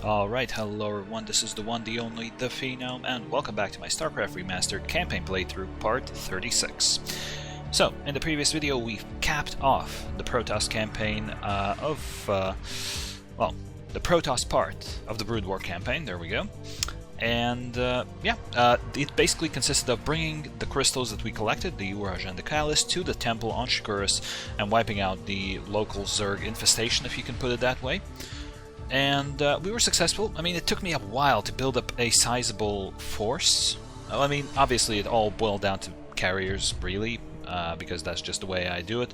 Alright, hello everyone, this is the one, the only, the Phenome, and welcome back to my Starcraft Remastered campaign playthrough, part 36. So, in the previous video we've capped off the Protoss campaign the Protoss part of the Brood War campaign, there we go. And it basically consisted of bringing the crystals that we collected, the Uraj and the Khalis, to the temple on Shkuris and wiping out the local Zerg infestation, if you can put it that way. And we were successful. I mean, it took me a while to build up a sizable force. I mean, obviously it all boiled down to carriers, really, because that's just the way I do it.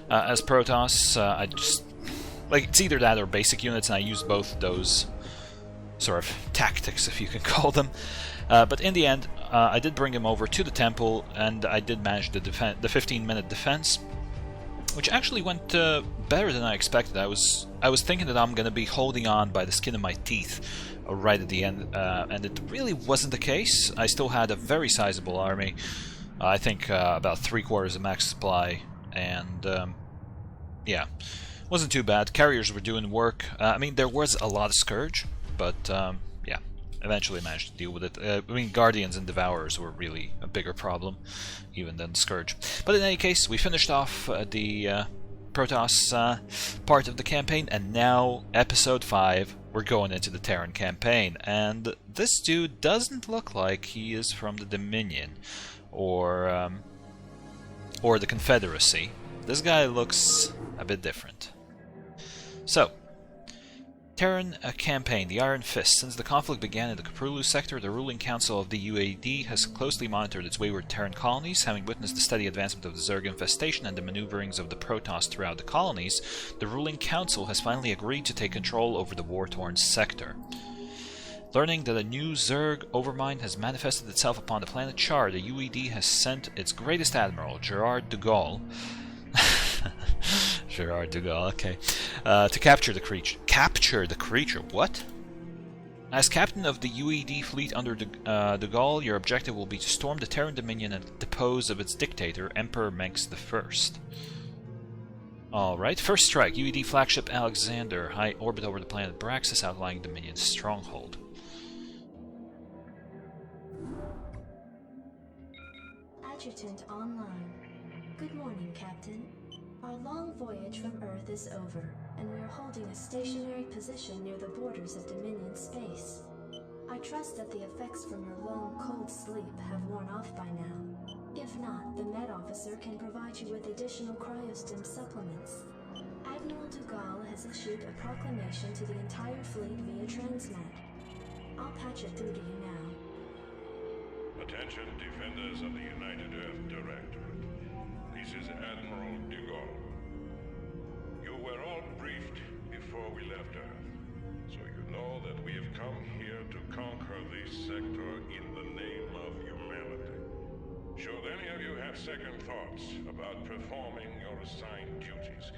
As Protoss, I just... like, it's either that or basic units, and I used both those sort of tactics, if you can call them. But in the end, I did bring him over to the temple, and I did manage the 15-minute defense, which actually went better than I expected. I was thinking that I'm going to be holding on by the skin of my teeth right at the end, and it really wasn't the case. I still had a very sizable army. I think about 3/4 of max supply, and yeah, wasn't too bad. Carriers were doing work. I mean, there was a lot of Scourge, but yeah, eventually managed to deal with it. I mean, Guardians and Devourers were really a bigger problem even than Scourge. But in any case, we finished off the Protoss part of the campaign, and now, Episode 5, we're going into the Terran campaign. And this dude doesn't look like he is from the Dominion or the Confederacy. This guy looks a bit different. So, Terran campaign, the Iron Fist. Since the conflict began in the Kaprulu sector, the ruling council of the UAD has closely monitored its wayward Terran colonies. Having witnessed the steady advancement of the Zerg infestation and the maneuverings of the Protoss throughout the colonies, the ruling council has finally agreed to take control over the war-torn sector. Learning that a new Zerg overmind has manifested itself upon the planet Char, the UAD has sent its greatest admiral, Gerard de Gaulle, Gerard de Gaulle, okay. To capture the creature. Capture the creature? What? As captain of the UAD fleet under de Gaulle, your objective will be to storm the Terran Dominion and depose of its dictator, Emperor Menx I. Alright, first strike. UAD flagship Alexander. High orbit over the planet Braxis, outlying Dominion's stronghold. Adjutant online. Good morning, Captain. Our long voyage from Earth is over, and we are holding a stationary position near the borders of Dominion space. I trust that the effects from your long, cold sleep have worn off by now. If not, the Med Officer can provide you with additional cryostim supplements. Admiral de Gaulle has issued a proclamation to the entire fleet via Transmat. I'll patch it through to you now. Attention, defenders of the United Earth Directorate. This is Admiral de Gaulle. You were all briefed before we left Earth, so you know that we have come here to conquer this sector in the name of humanity. Should any of you have second thoughts about performing your assigned duties,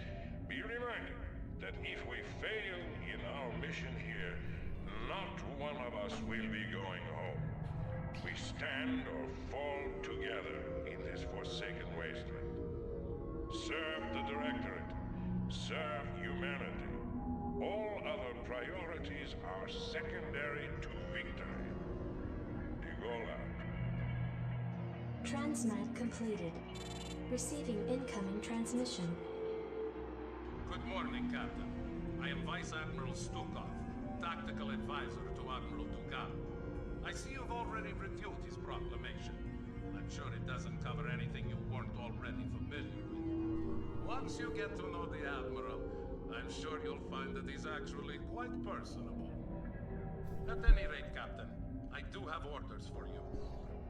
be reminded that if we fail in our mission here, not one of us will be going home. We stand or fall together in this forsaken wasteland. Serve the Directorate. Serve humanity. All other priorities are secondary to victory. De Gaulle out. Transmat completed. Receiving incoming transmission. Good morning, Captain. I am Vice Admiral Stukov, Tactical Advisor to Admiral Dugal. I see you've already reviewed his proclamation. I'm sure it doesn't cover anything you weren't already familiar with. Once you get to know the Admiral, I'm sure you'll find that he's actually quite personable. At any rate, Captain, I do have orders for you.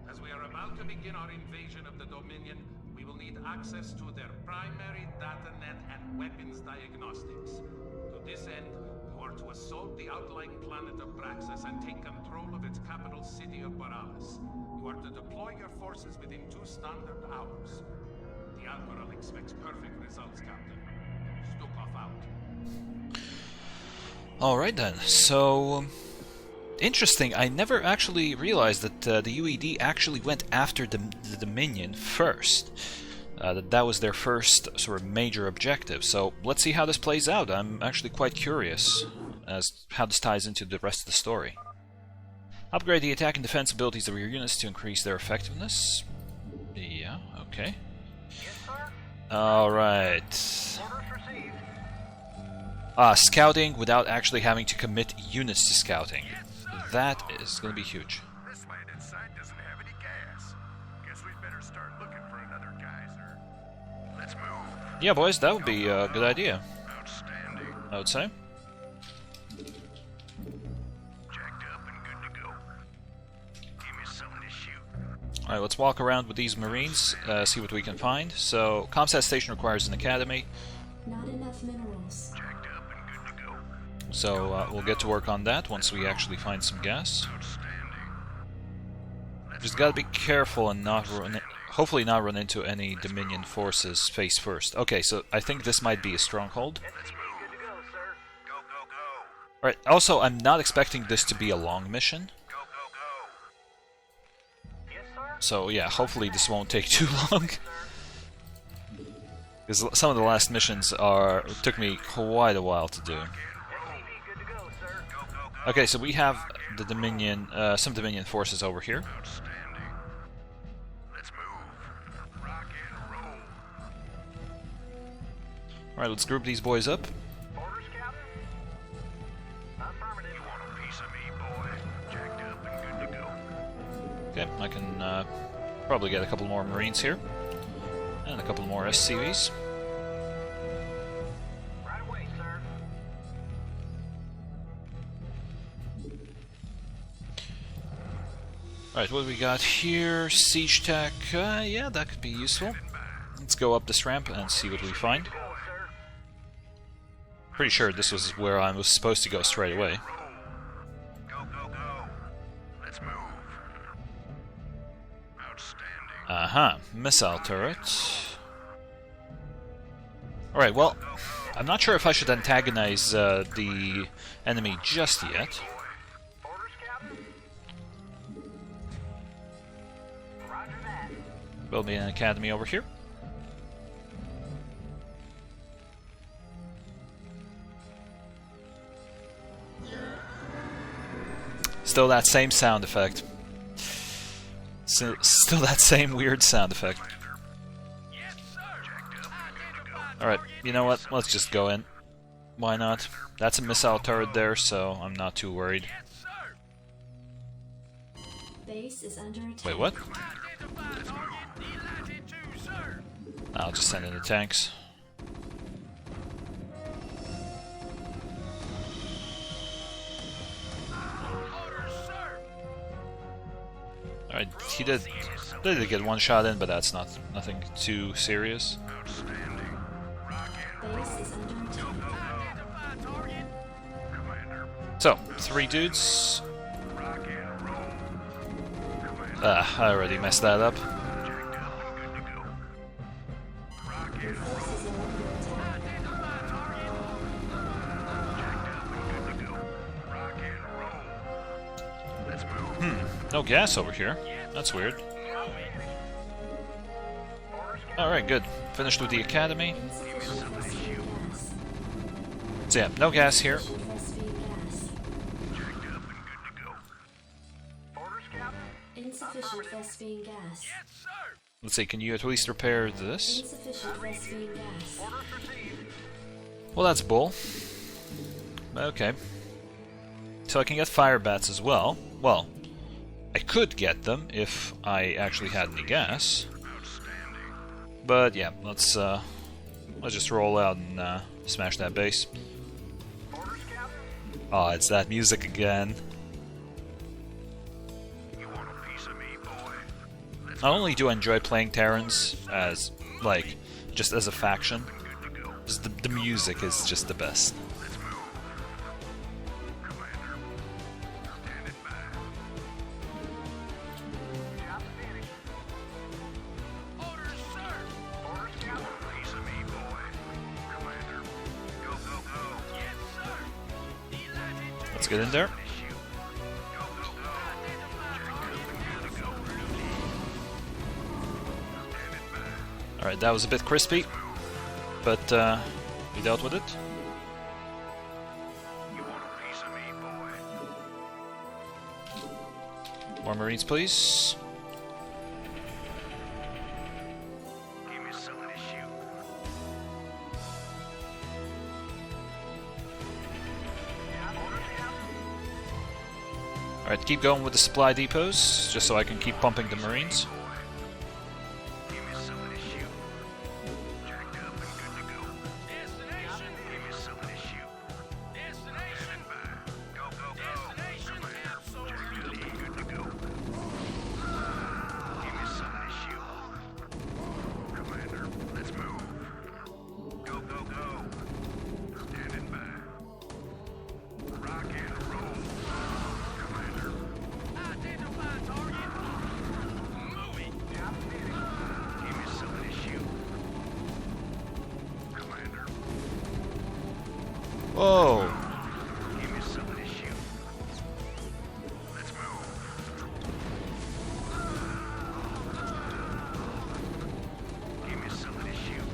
As we are about to begin our invasion of the Dominion, we will need access to their primary data net and weapons diagnostics. To this end, you are to assault the outlying planet of Braxis and take control of its capital city of Boralis. You are to deploy your forces within 2 standard hours. The Admiral expects perfect results, Captain. Stukov out. Alright then, so... interesting, I never actually realized that the UAD actually went after the Dominion first. That was their first sort of major objective, so let's see how this plays out. I'm actually quite curious. as how this ties into the rest of the story. Upgrade the attack and defense abilities of your units to increase their effectiveness. Yeah, okay. Alright. Scouting without actually having to commit units to scouting. That is going to be huge. This land inside doesn't have any gas. Guess we'd better start looking for another geyser. Let's move. Yeah, boys, that would be a good idea. Outstanding. I would say. Jacked up and good to go. Give me something to shoot. Alright, let's walk around with these Marines, see what we can find. So, Comsat Station requires an academy. Not enough minerals. Jacked up and good to go. So, we'll get to work on that once we actually find some gas. Outstanding. Just gotta be careful and not run... hopefully not run into any Dominion forces face first. Okay, so I think this might be a stronghold. Let's move. Good to go, sir. Go, go, go. Alright, also, I'm not expecting this to be a long mission. Go, go, go. Yes, sir. So, yeah, hopefully this won't take too long. Because some of the last missions took me quite a while to do. Good to go, sir. Go, go, go. Okay, so we have the Dominion, some Dominion forces over here. Outstanding. Let's move. Rock and roll. Alright, let's group these boys up. Orders, Captain? Affirmative. You want a piece of me, boy? Jacked up and good to go. Okay, I can probably get a couple more Marines here. And a couple more SCVs. Right away, sir. Alright, what do we got here? Siege tech. Yeah, that could be useful. Let's go up this ramp and see what we find. Go, sir. Pretty sure this was where I was supposed to go straight away. Go, go, go. Let's move. Outstanding. Aha, missile turret. Alright, well, I'm not sure if I should antagonize the enemy just yet. Orders, Captain? Roger that. Build me an academy over here. Still that same sound effect. Still that same weird sound effect. Yes, sir. Jacked up and good to go. Alright, you know what? Let's just go in. Why not? That's a missile turret there, so I'm not too worried. Base is under attack. Wait, what? I'll just send in the tanks. Alright, he did get one shot in, but that's nothing too serious. Outstanding. Rock and Base is under attack. Commander. So, 3 dudes. Rock and roll. Commander. I already messed that up. Jacked up and good to go. Rock and roll. Forces are under attack. Jacked up and good to go. Rock and roll. Let's move. No gas over here. That's weird. Alright, good. Finished with the academy. Insufficient Vespene gas. So yeah, no gas here. Insufficient Vespene gas. Jacked up and good to go. Orders, Captain? Insufficient Vespene gas. Let's see, can you at least repair this? Insufficient Vespene gas. Orders received. Well, that's bull. Okay. So I can get fire bats as well. Well, I could get them if I actually had any gas. Outstanding. But yeah, let's just roll out and smash that base. Orders, Captain? Oh, it's that music again. You want a piece of me, boy? Let's Not only do I enjoy playing Terrans as, like, just as a faction, good to go. just the music is just the best. Let's move. Commander. Standing by. Job finished. Orders, sir. Orders, Captain. Piece of me, boy. Commander. Go, go, go. Yes, sir. Let's get in there. Shoot. Go, go, go. Jacked up and good to go. Standing by. Alright, that was a bit crispy, but we dealt with it. You want a More Marines, please. Give me something to shoot. Alright, keep going with the supply depots, just so I can keep pumping the Marines. Give me something to shoot. Jacked up and good to go. Destination. Give me something to shoot. Destination. Go, go, go. Destination. Jacked up and good to go. Give me something to shoot. Commander, let's move. Go, go, go. Standing by. Rock and roll. Commander. Identify target. Moving. Give me something to shoot. Commander. Whoa! Give me something to shoot. Let's move. Give me something to shoot.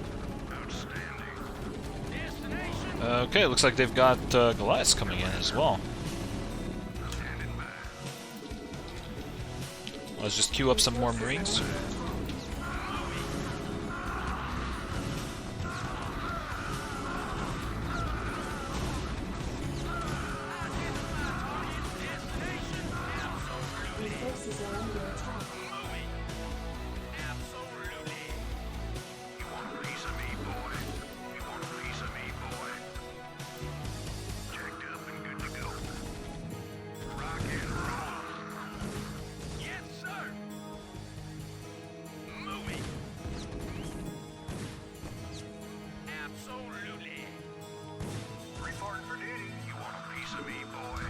Outstanding. Destination. Okay, looks like they've got Goliaths coming in as well. Standing by. Let's just queue up some more Marines. Your forces are under attack. Absolutely. You want a piece of me, boy? You want a piece of me, boy? Jacked up and good to go. Rock and roll. Yes, sir. Moving. Absolutely. Reporting for duty. You want a piece of me, boy?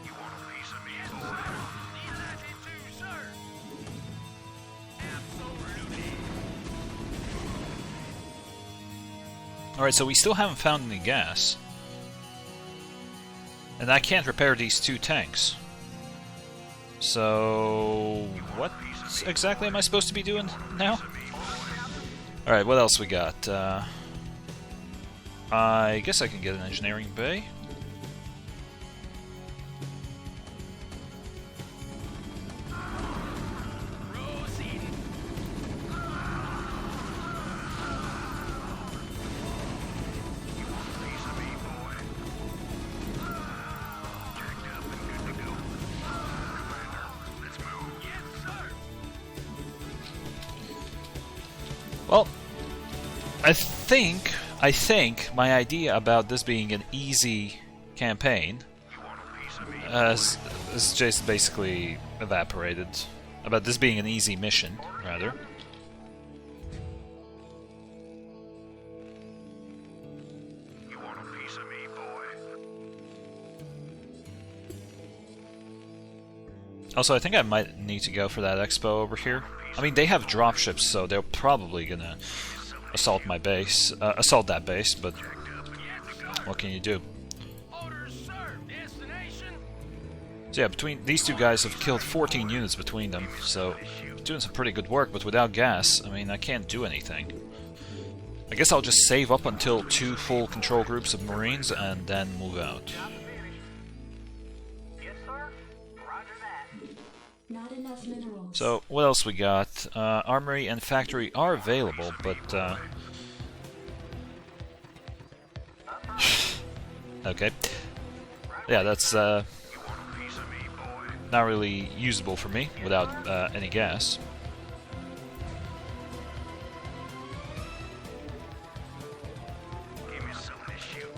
You want a piece of me, boy? Delighted to, sir. Absolutely. Alright, so we still haven't found any gas. And I can't repair these two tanks. So... what exactly am I supposed to be doing now? Alright, what else we got? I guess I can get an engineering bay. Well, I think my idea about this being an easy campaign has just basically evaporated. About this being an easy mission, rather. You want a piece of me, boy? Also, I think I might need to go for that expo over here. I mean, they have dropships, so they're probably gonna assault my base, assault that base, but what can you do? So yeah, between these two guys have killed 14 units between them, so doing some pretty good work, but without gas, I mean, I can't do anything. I guess I'll just save up until 2 full control groups of Marines and then move out. Yes, sir. Roger that. Not enough minerals. So, what else we got? Armory and factory are available, but okay. Yeah, that's not really usable for me without any gas. Give me something to shoot.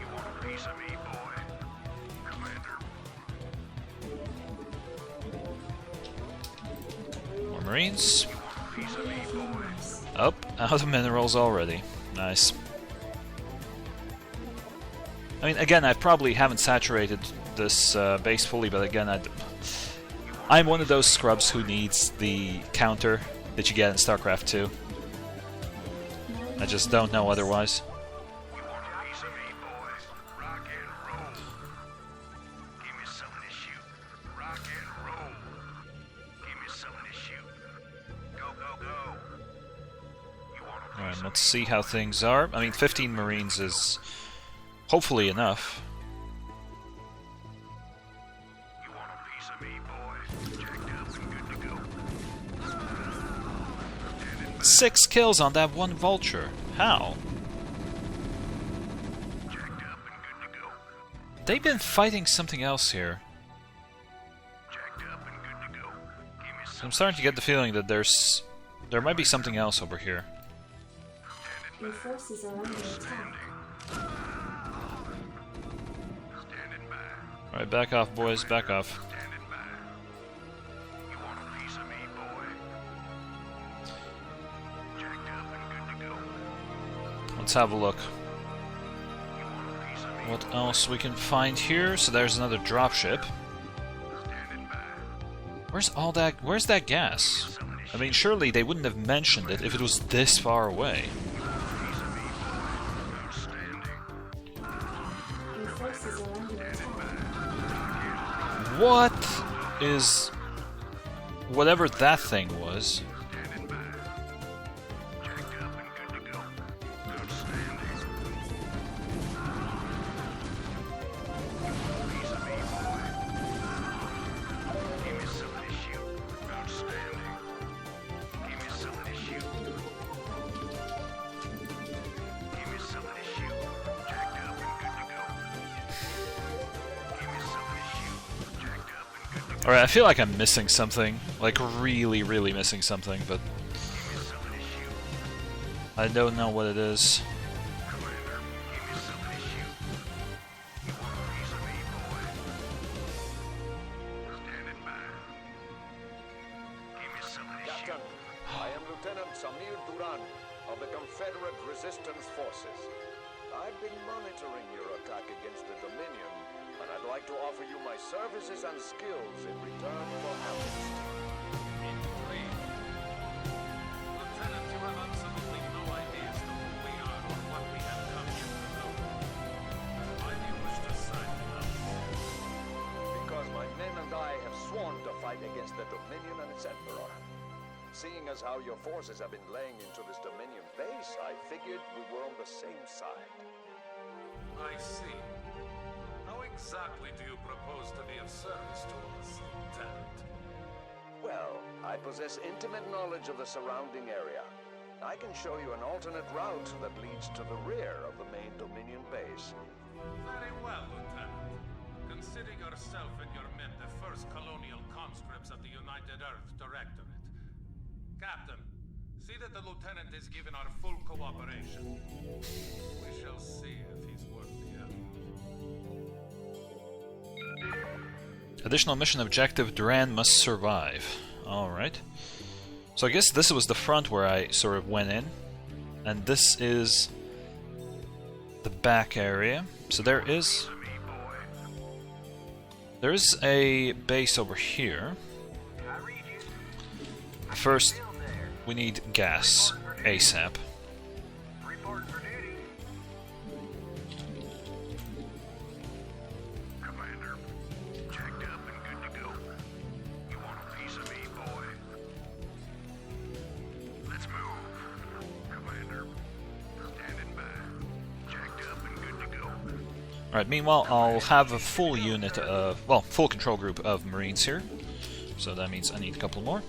You want a piece of me, boy? Commander. More Marines. Piece of me, boy. Up, out of minerals already. Nice. I mean, again, I probably haven't saturated this base fully, but again, I'm one of those scrubs who needs the counter that you get in Starcraft 2. I just don't know otherwise. You want a piece of me, boy? Rock and roll. Give me something to shoot. Rock and roll. Give me something to shoot. Go, go, go. You want a piece Alright, of let's me, see how things are. I mean, 15 Marines is hopefully enough. You want a piece Six kills on that one vulture. How? They've been fighting something else here. I'm starting to get the feeling that there might be something else over here. Your forces are under attack. Alright, back off, boys, back off. Let's have a look. What else we can find here? So there's another dropship. Where's that gas? I mean, surely they wouldn't have mentioned it if it was this far away. Your forces are under attack. What is... whatever that thing was? Alright, I feel like I'm missing something. Like, really, really missing something, but... I don't know what it is. Captain, I am Lieutenant Samir Duran of the Confederate Resistance Forces. I've been monitoring your attack against the Dominion, and I'd like to offer you my services and skills in return for amnesty. Intrigued. Lieutenant, you have absolutely no idea as to who we are or what we have come here to do. Why do you wish to sign up? Because my men and I have sworn to fight against the Dominion and its Emperor. Seeing as how your forces have been laying into this Dominion base, I figured we were on the same side. I see. How exactly do you propose to be of service to us, Lieutenant? Well, I possess intimate knowledge of the surrounding area. I can show you an alternate route that leads to the rear of the main Dominion base. Very well, Lieutenant. Consider yourself and your men the first colonial conscripts of the United Earth Directorate. Captain, see that the Lieutenant is given our full cooperation. We shall see if he's worth the effort. Additional mission objective, Duran must survive. Alright. So I guess this was the front where I sort of went in. And this is the back area. So there is a base over here. First, we need gas ASAP. Commander, checked up and good to go. You want a piece of me, boy? Let's move. Commander, standing by. Checked up and good to go. Alright, meanwhile, I'll have a full unit of, well, full control group of Marines here. So that means I need a couple more.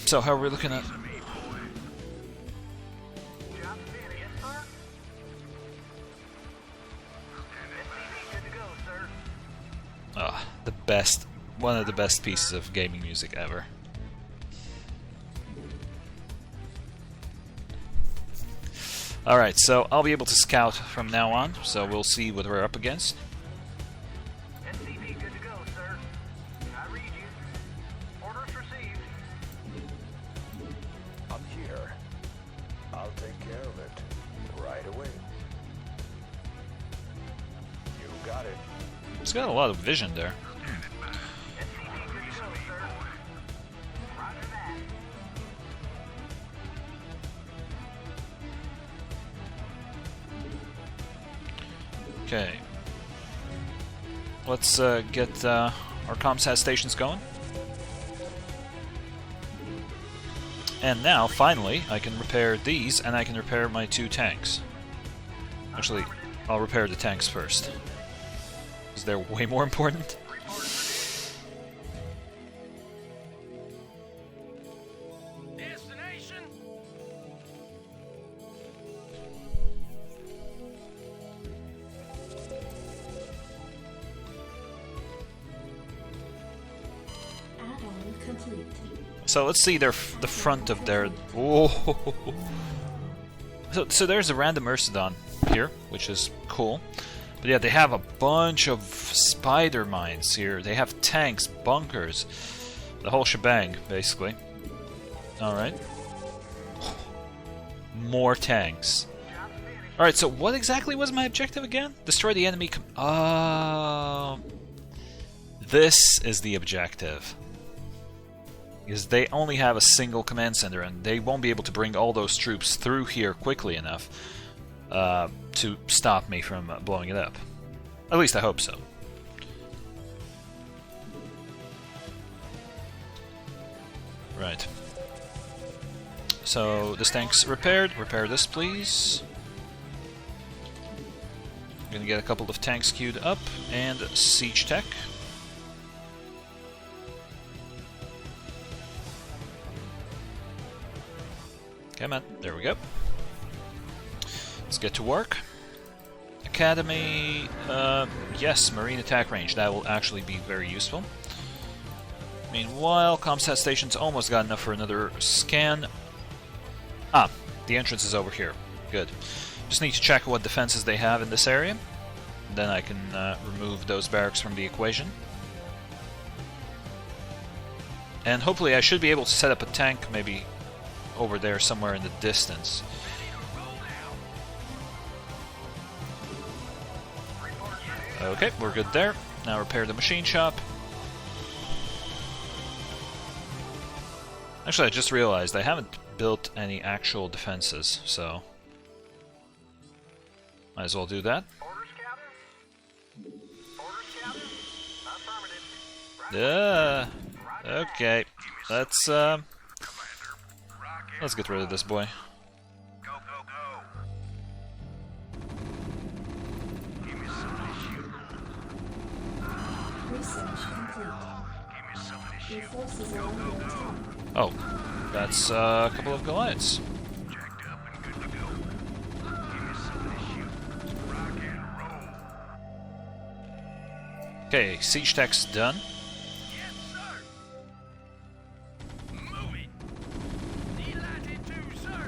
So how are we looking at... Ah, the best, one of the best pieces of gaming music ever. Alright, so I'll be able to scout from now on, so we'll see what we're up against. I'm here. I'll take care of it right away. You got it. It's got a lot of vision there. Okay. Let's get our ComSat stations going. And now, finally, I can repair these, and I can repair my two tanks. Actually, I'll repair the tanks first. Because they're way more important. Destination. Add-on complete. So let's see the front of their... Oh. So there's a random Ursidon here, which is cool. But yeah, they have a bunch of spider mines here. They have tanks, bunkers, the whole shebang, basically. Alright. More tanks. Alright, so what exactly was my objective again? Destroy the enemy... This is the objective. Because they only have a single command center, and they won't be able to bring all those troops through here quickly enough to stop me from blowing it up. At least I hope so. Right. So this tank's repaired. Repair this, please. I'm gonna get a couple of tanks queued up and siege tech. Come on, there we go. Let's get to work. Academy, yes, marine attack range. That will actually be very useful. Meanwhile, Comsat station's almost got enough for another scan. Ah, the entrance is over here. Good. Just need to check what defenses they have in this area. Then I can remove those barracks from the equation. And hopefully I should be able to set up a tank maybe over there somewhere in the distance. Okay, we're good there. Now repair the machine shop. Actually, I just realized I haven't built any actual defenses, so might as well do that. Orders, Captain? Orders, Captain? Affirmative. Yeah. Okay. Let's get rid of this boy. Go, go, go. Give me something to shoot. Research complete. Give me something to Your shoot. forces are under attack. Oh, that's a couple of Goliaths. Jacked up and good to go. Give me something to shoot. Rock and roll. Okay, siege tech's done. Yes, sir. Move it. Delighted to, sir.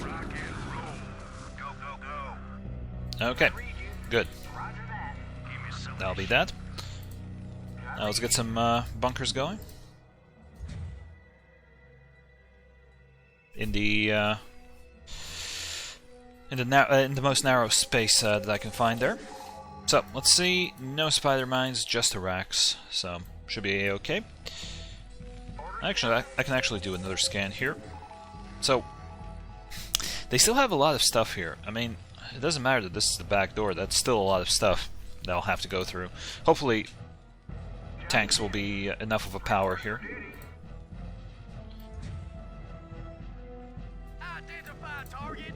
Rock and roll. Go, go, go. Okay, good. Roger that. Give me something. That'll be that. Now let's get some bunkers going. In the most narrow space that I can find there. So let's see, no spider mines, just Iraqs, so should be okay. Actually, I can actually do another scan here. So they still have a lot of stuff here. I mean, it doesn't matter that this is the back door. That's still a lot of stuff that I'll have to go through. Hopefully, tanks will be enough of a power here. Identify target.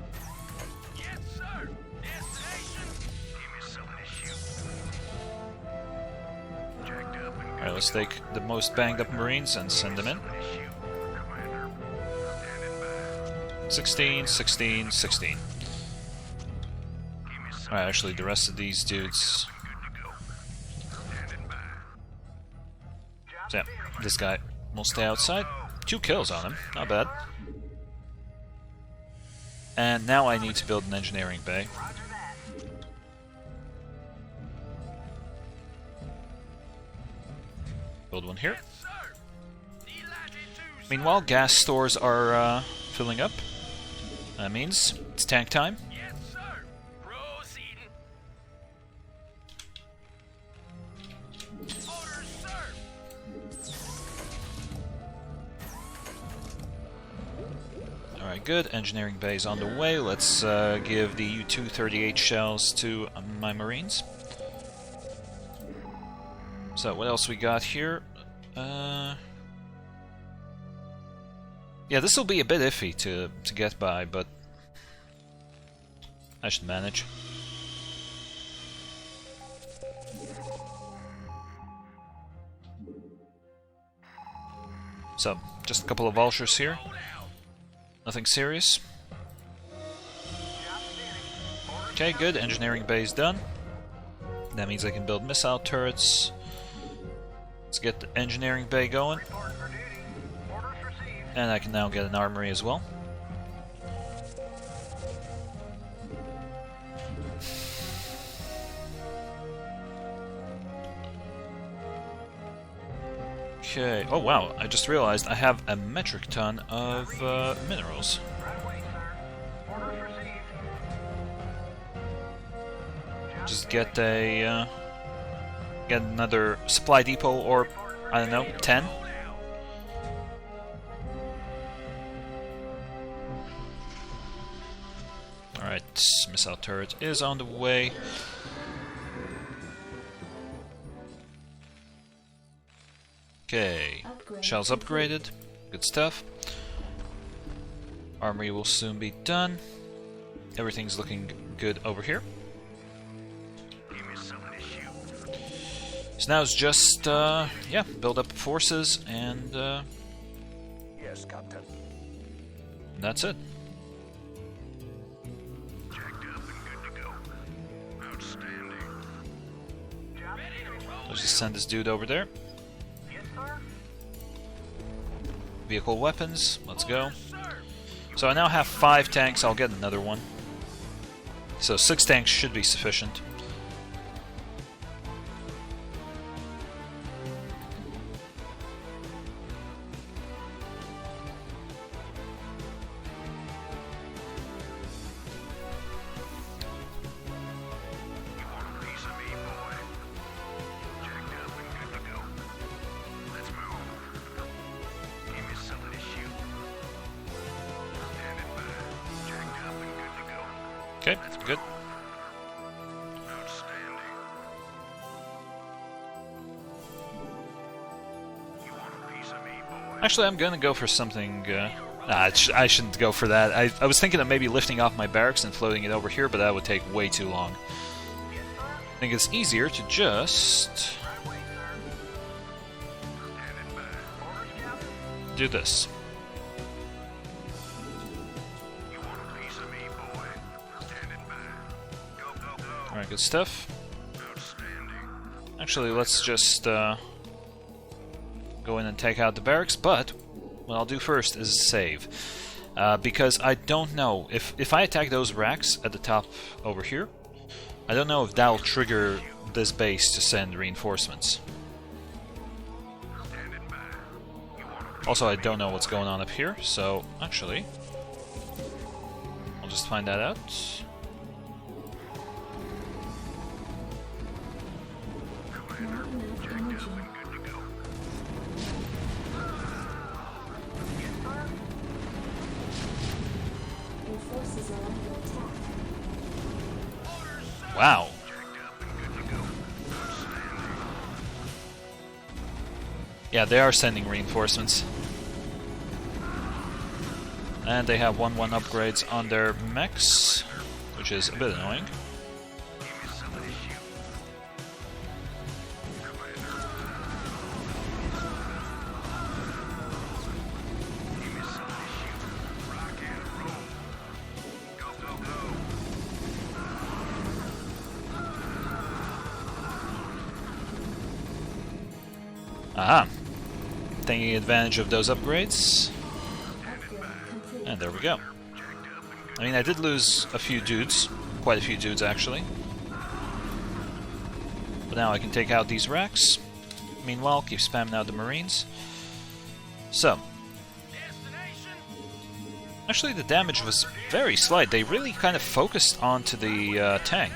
Yes, sir. Destination. Give me something to shoot. Jacked up and Alright, let's take the most banged up Marines and send them in. good to shoot. Commander, standing by. 16, 16, 16. Give me something. Alright, actually, the rest of these dudes... Good to go. Standing by. So, yeah, this guy will stay outside. 2 kills on him, not bad. And now I need to build an engineering bay. Build one here. Sir. Delighted to, sir. Meanwhile, gas stores are filling up. That means it's tank time. Yes, sir. Proceeding. Orders, sir. Alright, good. Engineering bay is on the way. Let's give the U-238 shells to my Marines. So, what else we got here? Yeah, this will be a bit iffy to get by, but I should manage. So, just a couple of vultures here. Nothing serious. Okay, good. Engineering base done. That means I can build missile turrets. Let's get the engineering bay going. And I can now get an armory as well. Okay. Oh wow, I just realized I have a metric ton of minerals. Just get a get another supply depot, or I don't know, 10. Alright, missile turret is on the way. Okay, shells upgraded, good stuff. Armory will soon be done. Everything's looking good over here. So now it's just, yeah, build up forces and, Yes, Captain. that's it. Checked up and good to go. Outstanding. Let's just send this dude over there. Vehicle weapons, let's go. So I now have 5 tanks, I'll get another one. So 6 tanks should be sufficient. Okay, good. Actually, I'm gonna go for something. I shouldn't go for that. I was thinking of maybe lifting off my barracks and floating it over here, but that would take way too long. I think it's easier to just do this. Alright, good stuff. Actually, let's just go in and take out the barracks, but what I'll do first is save. Because I don't know, if I attack those racks at the top over here, I don't know if that'll trigger this base to send reinforcements. Also, I don't know what's going on up here, so actually, I'll just find that out. Wow. Yeah, they are sending reinforcements. And they have 1-1 upgrades on their mechs, which is a bit annoying. Aha! Taking advantage of those upgrades. And there we go. I mean, I did lose a few dudes. Quite a few dudes, actually. But now I can take out these racks. Meanwhile, keep spamming out the Marines. So. Actually, the damage was very slight. They really kind of focused onto the tank.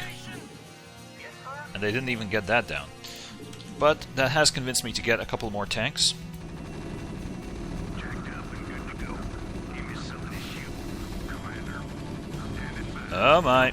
And they didn't even get that down. But that has convinced me to get a couple more tanks. Oh my.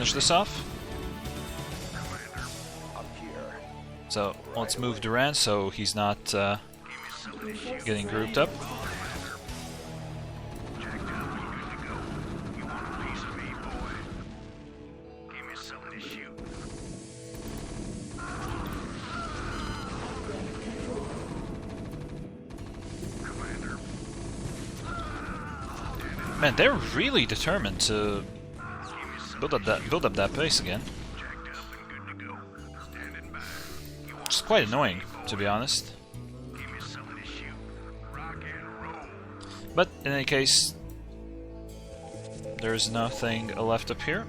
finish this off. I'm here. So let's move Duran so he's not getting grouped up. Man, they're really determined to build up that base again. It's quite annoying, to be honest. But in any case, there's nothing left up here.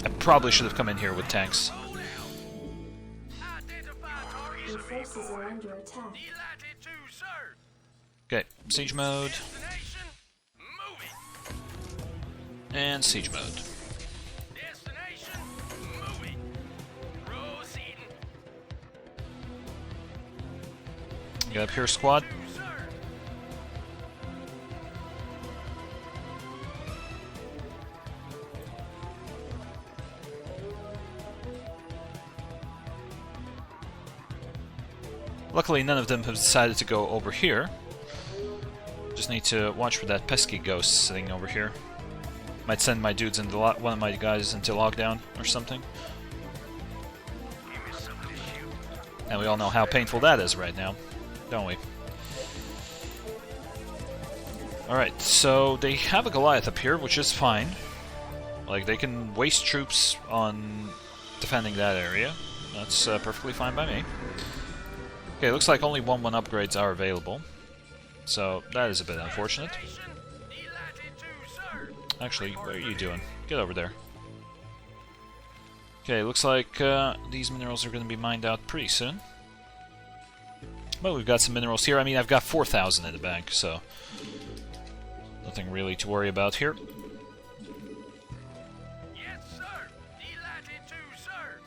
I probably should have come in here with tanks. Your forces are under attack. Okay, siege mode. And siege mode. Get up here, squad. Luckily, none of them have decided to go over here. Just need to watch for that pesky ghost sitting over here. Might send my dudes into one of my guys into lockdown or something. And we all know how painful that is right now, don't we? Alright, so they have a Goliath up here, which is fine. Like, they can waste troops on defending that area. That's perfectly fine by me. Okay, looks like only 1-1 upgrades are available. So, that is a bit unfortunate. Actually, what are you doing? Get over there. Okay, looks like these minerals are going to be mined out pretty soon. But we've got some minerals here. I mean, I've got 4,000 in the bank, so nothing really to worry about here.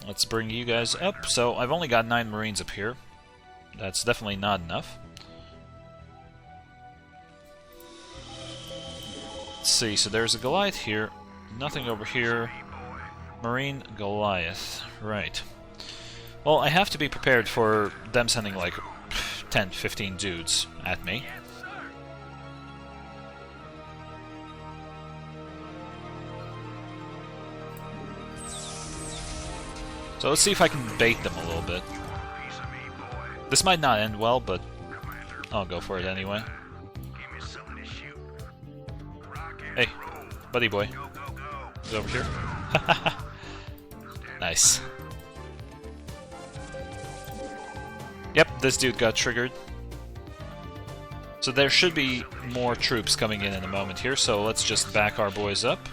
Let's bring you guys up. So, I've only got 9 Marines up here. That's definitely not enough. Let's see, so there's a Goliath here. Nothing over here. Marine Goliath. Right. Well, I have to be prepared for them sending like 10, 15 dudes at me. So let's see if I can bait them a little bit. This might not end well, but I'll go for it anyway. Hey, buddy boy. He's over here. Nice. Yep, this dude got triggered. So there should be more troops coming in a moment here, so let's just back our boys up.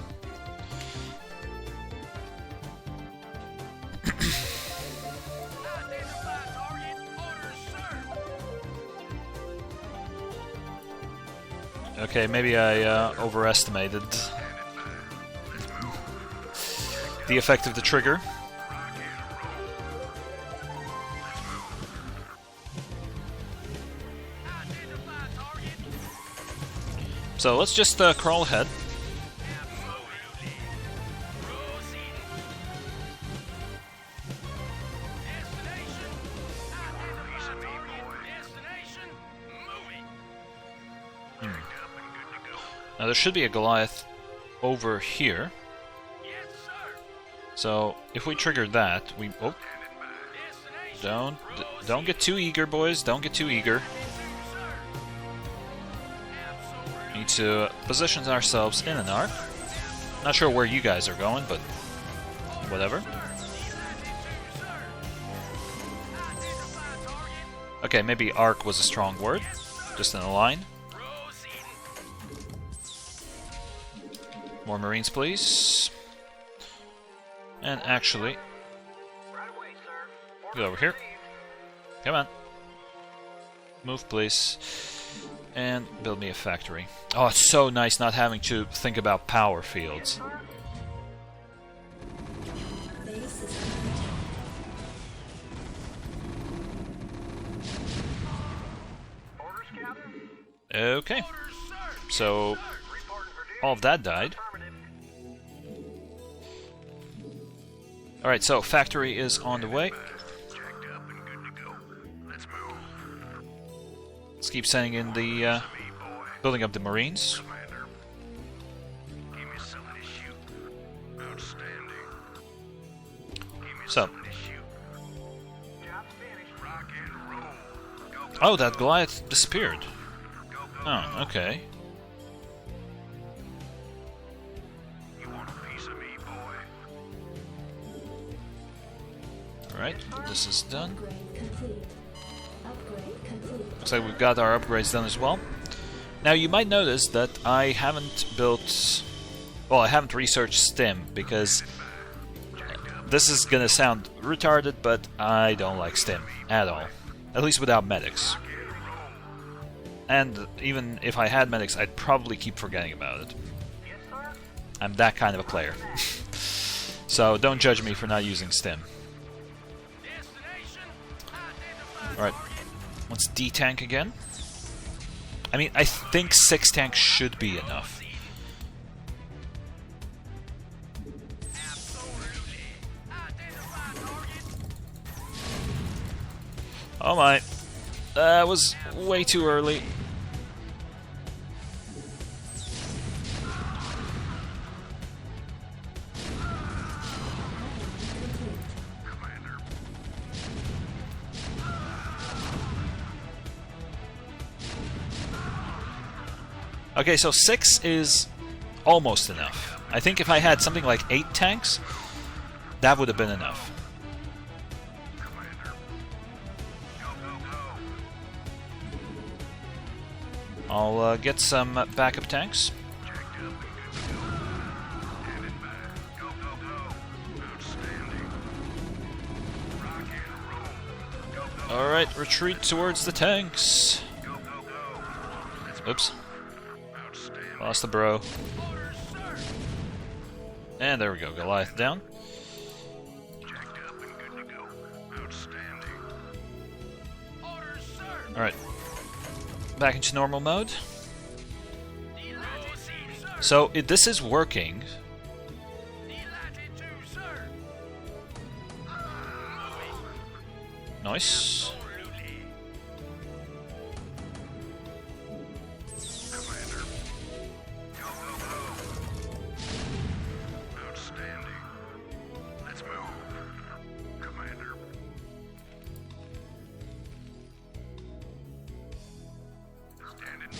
Okay, maybe I overestimated the effect of the trigger. So let's just crawl ahead. Now there should be a Goliath over here. So if we trigger that, we don't get too eager, boys. Don't get too eager. Need to position ourselves in an arc. Not sure where you guys are going, but whatever. Okay, maybe arc was a strong word. Just in a line. More Marines, please. And actually, get over here. Come on. Move, please. And build me a factory. Oh, it's so nice not having to think about power fields. Okay. So, all of that died. Alright, so factory is on the way. Let's keep sending in the building up the Marines. So. Oh, that Goliath disappeared. Oh, okay. Alright, this is done. Looks like we've got our upgrades done as well. Now you might notice that I haven't built... Well, I haven't researched Stim, because this is gonna sound retarded, but I don't like Stim at all. At least without medics. And even if I had medics, I'd probably keep forgetting about it. I'm that kind of a player. So don't judge me for not using Stim. Alright, let's D-tank again. I mean, I think 6 tanks should be enough. Oh my, that was way too early. Okay, so 6 is almost enough. I think if I had something like 8 tanks, that would have been enough. I'll get some backup tanks. Alright, retreat towards the tanks. Oops. Lost the bro. And there we go, Goliath down. Alright. Back into normal mode. So, this is working. Nice.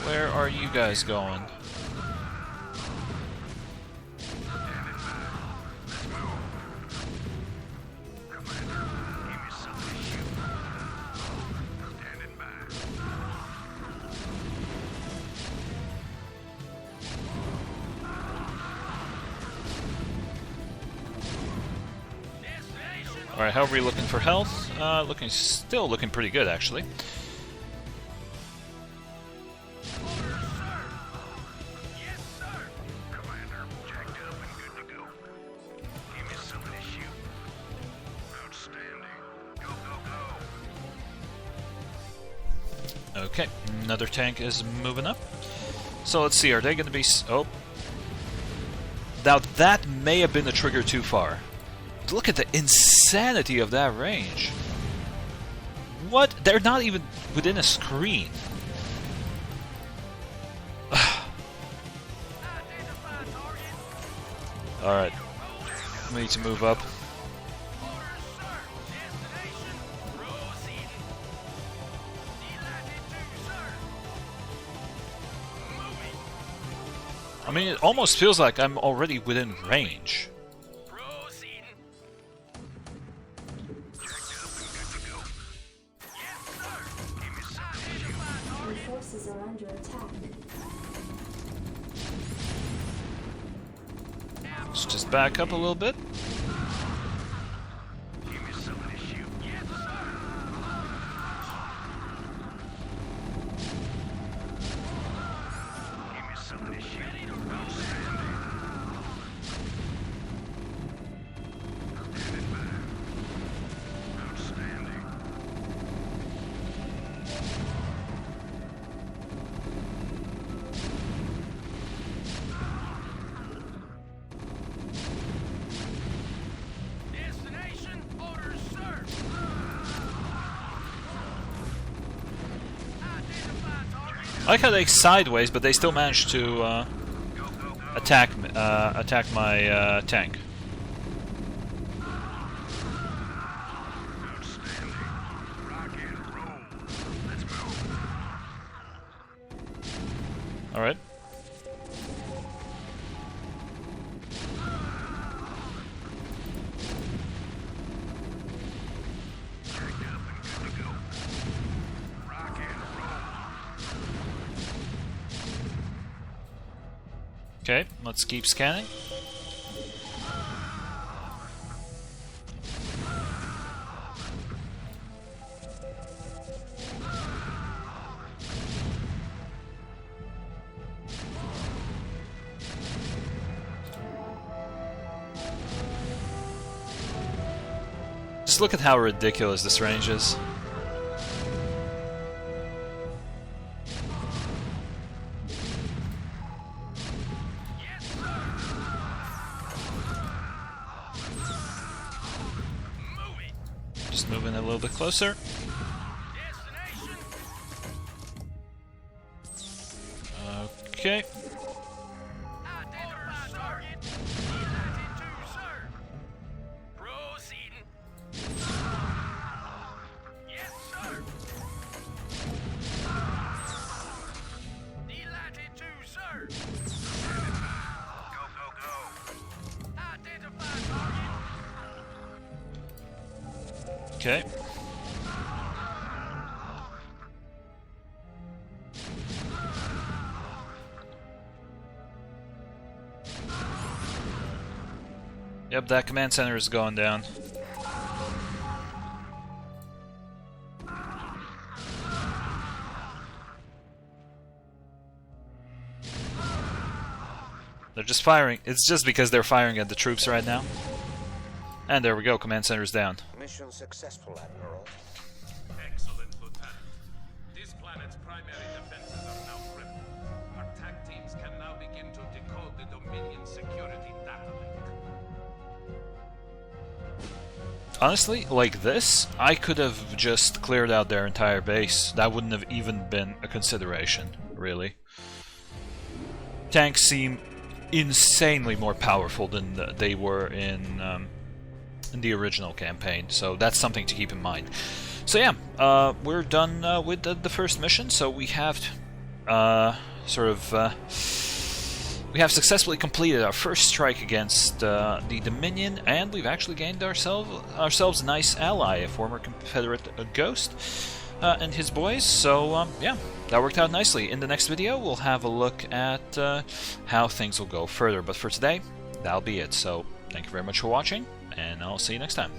Where are you guys going? Alright, how are we looking for health? Still looking pretty good, actually. Okay, another tank is moving up. So let's see, are they going to be... Oh. Now that may have been a trigger too far. Look at the insanity of that range. What? They're not even within a screen. Alright. We need to move up. I mean, it almost feels like I'm already within range. Your forces are under attack. Let's just back up a little bit. like how they sideways, but they still managed to attack my tank. All right. Okay, let's keep scanning. Just look at how ridiculous this range is. Just moving a little bit closer. Okay. Okay. Yep, that command center is going down. They're just firing. It's just because they're firing at the troops right now. And there we go, command center's down. Mission successful, Admiral. Excellent, Lieutenant. This planet's primary defenses are now crippled. Our TAC teams can now begin to decode the Dominion security data link. Honestly, like this, I could have just cleared out their entire base. That wouldn't have even been a consideration, really. Tanks seem insanely more powerful than they were in the original campaign, so that's something to keep in mind. So yeah, we're done with the first mission, so we have we have successfully completed our first strike against the Dominion, and we've actually gained ourselves a nice ally, a former Confederate Ghost, and his boys. So yeah, that worked out nicely. In the next video, we'll have a look at how things will go further. But for today, that'll be it. So thank you very much for watching, and I'll see you next time.